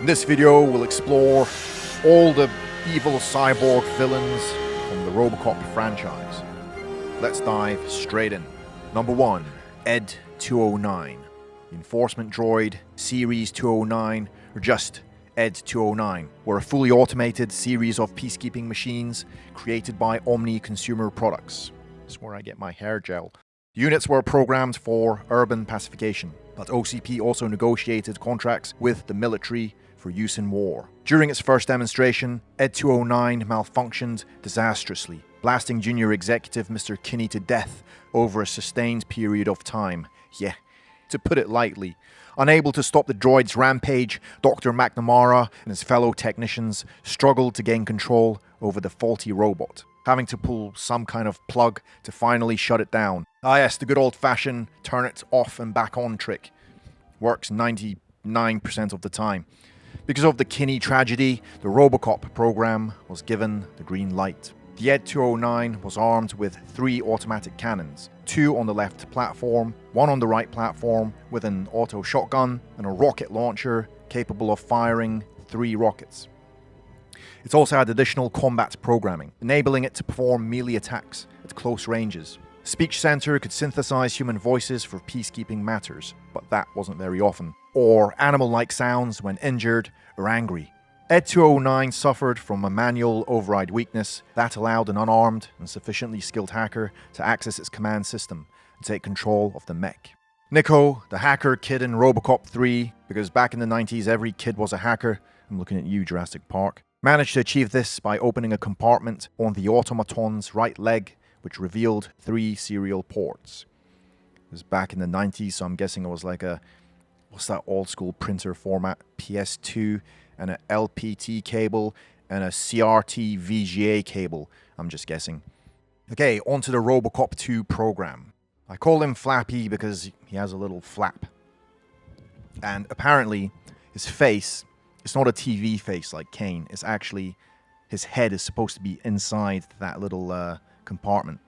In this video, we'll explore all the evil cyborg villains from the Robocop franchise. Let's dive straight in. Number 1, Ed 209. The enforcement droid, Series 209, or just Ed 209, were a fully automated series of peacekeeping machines created by Omni Consumer Products. That's where I get my hair gel. The units were programmed for urban pacification, but OCP also negotiated contracts with the military for use in war. During its first demonstration, Ed 209 malfunctioned disastrously, blasting junior executive Mr. Kinney to death over a sustained period of time. Yeah, to put it lightly. Unable to stop the droid's rampage, Dr. McNamara and his fellow technicians struggled to gain control over the faulty robot, having to pull some kind of plug to finally shut it down. Ah yes, the good old-fashioned turn it off and back on trick. Works 99% of the time. Because of the Kinney tragedy, the Robocop program was given the green light. The Ed 209 was armed with 3 automatic cannons, 2 on the left platform, 1 on the right platform with an auto shotgun, and a rocket launcher capable of firing 3 rockets. It also had additional combat programming, enabling it to perform melee attacks at close ranges. The speech center could synthesize human voices for peacekeeping matters, but that wasn't very often, or animal-like sounds when injured or angry. Ed 209 suffered from a manual override weakness that allowed an unarmed and sufficiently skilled hacker to access its command system and take control of the mech. Nico, the hacker kid in Robocop 3, because back in the 90s every kid was a hacker, I'm looking at you Jurassic Park, managed to achieve this by opening a compartment on the automaton's right leg, which revealed 3 serial ports. It was back in the 90s, so I'm guessing it was like a, what's that old school printer format, PS2, and an LPT cable, and a CRT VGA cable, I'm just guessing. Okay, onto the Robocop 2 program. I call him Flappy because he has a little flap. And apparently, his face, it's not a TV face like Kane, it's actually, his head is supposed to be inside that little compartment.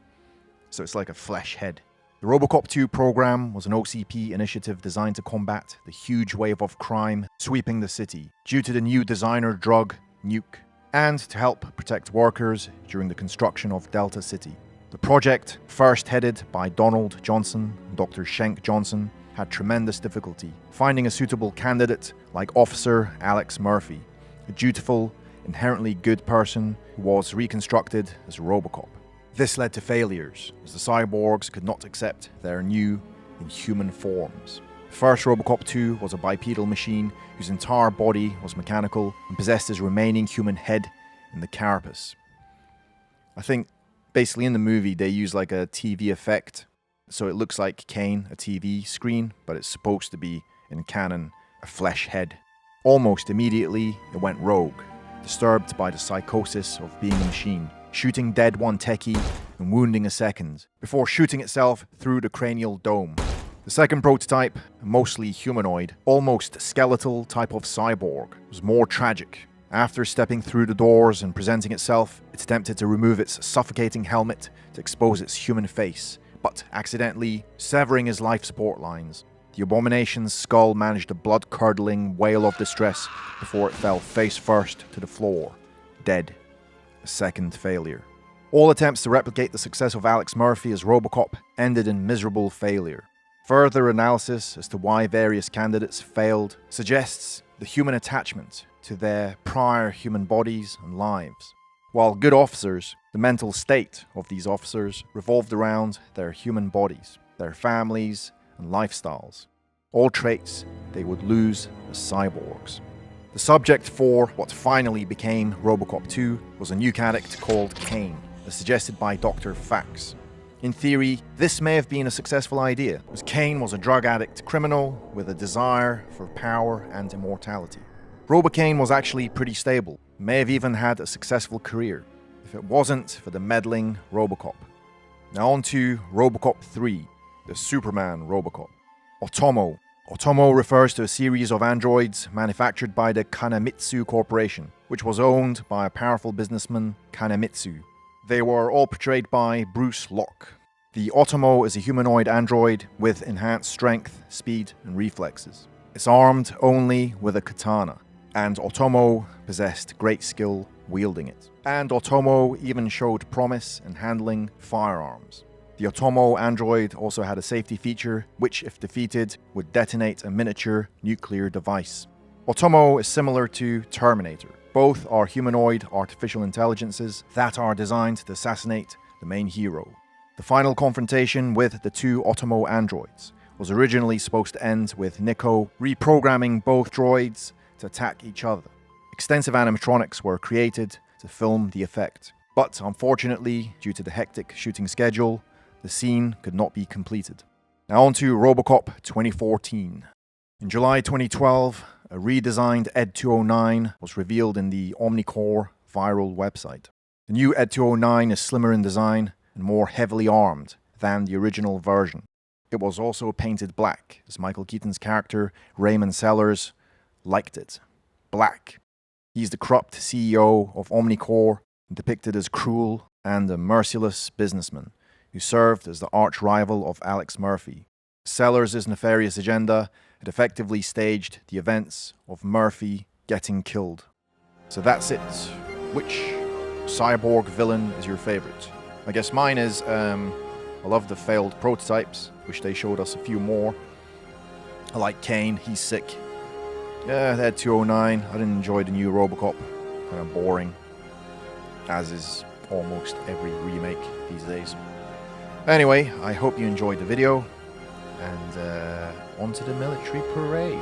So it's like a flesh head. The Robocop 2 program was an OCP initiative designed to combat the huge wave of crime sweeping the city due to the new designer drug, Nuke, and to help protect workers during the construction of Delta City. The project, first headed by Donald Johnson and Dr. Schenk Johnson, had tremendous difficulty finding a suitable candidate like Officer Alex Murphy, a dutiful, inherently good person who was reconstructed as Robocop. This led to failures, as the cyborgs could not accept their new, inhuman forms. The first Robocop 2 was a bipedal machine whose entire body was mechanical and possessed his remaining human head in the carapace. I think, basically in the movie, they use like a TV effect, so it looks like Kane, a TV screen, but it's supposed to be, in canon, a flesh head. Almost immediately, it went rogue, disturbed by the psychosis of being a machine, shooting dead one techie and wounding a second, before shooting itself through the cranial dome. The second prototype, a mostly humanoid, almost skeletal type of cyborg, was more tragic. After stepping through the doors and presenting itself, it attempted to remove its suffocating helmet to expose its human face, but accidentally severing his life support lines. The abomination's skull managed a blood-curdling wail of distress before it fell face first to the floor, dead. A second failure. All attempts to replicate the success of Alex Murphy as Robocop ended in miserable failure. Further analysis as to why various candidates failed suggests the human attachment to their prior human bodies and lives. While good officers, the mental state of these officers revolved around their human bodies, their families and lifestyles, all traits they would lose as cyborgs. The subject for what finally became Robocop 2 was a nuke addict called Kane, as suggested by Dr. Fax. In theory, this may have been a successful idea, as Kane was a drug addict criminal with a desire for power and immortality. Robocane was actually pretty stable, may have even had a successful career, if it wasn't for the meddling Robocop. Now on to Robocop 3, the Superman Robocop. Otomo. Otomo refers to a series of androids manufactured by the Kanemitsu Corporation, which was owned by a powerful businessman, Kanemitsu. They were all portrayed by Bruce Locke. The Otomo is a humanoid android with enhanced strength, speed, and reflexes. It's armed only with a katana, and Otomo possessed great skill wielding it. And Otomo even showed promise in handling firearms. The Otomo android also had a safety feature, which if defeated, would detonate a miniature nuclear device. Otomo is similar to Terminator. Both are humanoid artificial intelligences that are designed to assassinate the main hero. The final confrontation with the two Otomo androids was originally supposed to end with Nico reprogramming both droids to attack each other. Extensive animatronics were created to film the effect, but unfortunately, due to the hectic shooting schedule, the scene could not be completed. Now on to Robocop 2014. In July 2012, a redesigned Ed 209 was revealed in the Omnicore viral website. The new Ed 209 is slimmer in design and more heavily armed than the original version. It was also painted black, as Michael Keaton's character, Raymond Sellers, liked it. Black. He's the corrupt CEO of Omnicore, depicted as cruel and a merciless businessman who served as the arch-rival of Alex Murphy. Sellers' nefarious agenda had effectively staged the events of Murphy getting killed. So that's it. Which cyborg villain is your favorite? I guess mine is, I love the failed prototypes, which they showed us a few more. I like Kane, he's sick. Yeah, they had 209. I didn't enjoy the new Robocop. Kind of boring, as is almost every remake these days. Anyway, I hope you enjoyed the video, and on to the military parade.